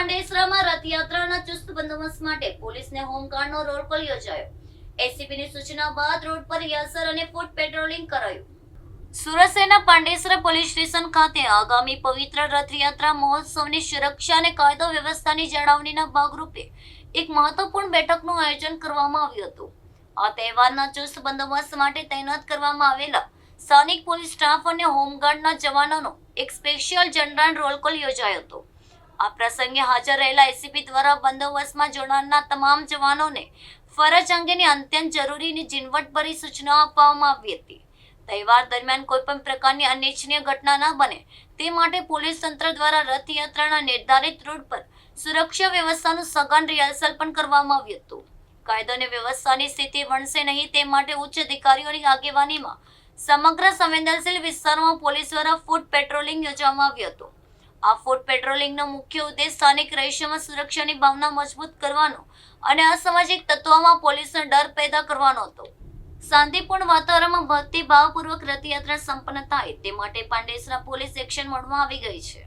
પાંડેસરામાં રથયાત્રાના ચુસ્ત બંદોબસ્ત માટે પોલીસને હોમગાર્ડનો રોલ કોલ યોજાયો. એસીપીની સૂચના બાદ રોડ પર રિહર્સલ અને ફૂટ પેટ્રોલિંગ કરાયું. સુરત શહેરના પાંડેસરા પોલીસ સ્ટેશન ખાતે આગામી પવિત્ર રથયાત્રા મહોત્સવની સુરક્ષા અને કાયદો વ્યવસ્થાની જાળવણીના ભાગરૂપે એક મહત્વપૂર્ણ બેઠકનું આયોજન કરવામાં આવ્યું હતું. આ તહેવારના ચુસ્ત બંદોબસ્ત માટે તૈનાત કરવામાં આવેલા સ્થાનિક પોલીસ સ્ટાફ અને હોમગાર્ડના જવાનોનો એક સ્પેશિયલ જનરલ રોલ કોલ યોજાયો હતો. આ પ્રસંગે હાજર રહેલા એસીપી દ્વારા બંદોબસ્તમાં જોડાનાર તમામ જવાનોને ફરજ અંગેની અત્યંત જરૂરી ઝીણવટભરી સૂચનાઓ આપવામાં આવી હતી. તહેવાર દરમિયાન કોઈ પણ પ્રકારની અનિચ્છનીય ઘટના ન બને તે માટે પોલીસ તંત્ર દ્વારા રથયાત્રાના નિર્ધારિત રૂટ પર સુરક્ષા વ્યવસ્થાનું સઘન રિહર્સલ પણ કરવામાં આવ્યું હતું. કાયદો અને વ્યવસ્થાની સ્થિતિ વણસે નહીં તે માટે ઉચ્ચ અધિકારીઓની આગેવાનીમાં સમગ્ર સંવેદનશીલ વિસ્તારોમાં પોલીસ દ્વારા ફૂટ પેટ્રોલિંગ યોજવામાં આવ્યું હતું. આ ફૂટ પેટ્રોલિંગનો મુખ્ય ઉદ્દેશ સ્થાનિક રહીશોમાં સુરક્ષાની ભાવના મજબૂત કરવાનો અને અસામાજિક તત્વોમાં પોલીસનો ડર પેદા કરવાનો હતો. શાંતિપૂર્ણ વાતાવરણમાં ભક્તિભાવપૂર્વક રથયાત્રા સંપન્ન થાય તે માટે પાંડેસરા પોલીસ એક્શન મોડમાં આવી ગઈ છે.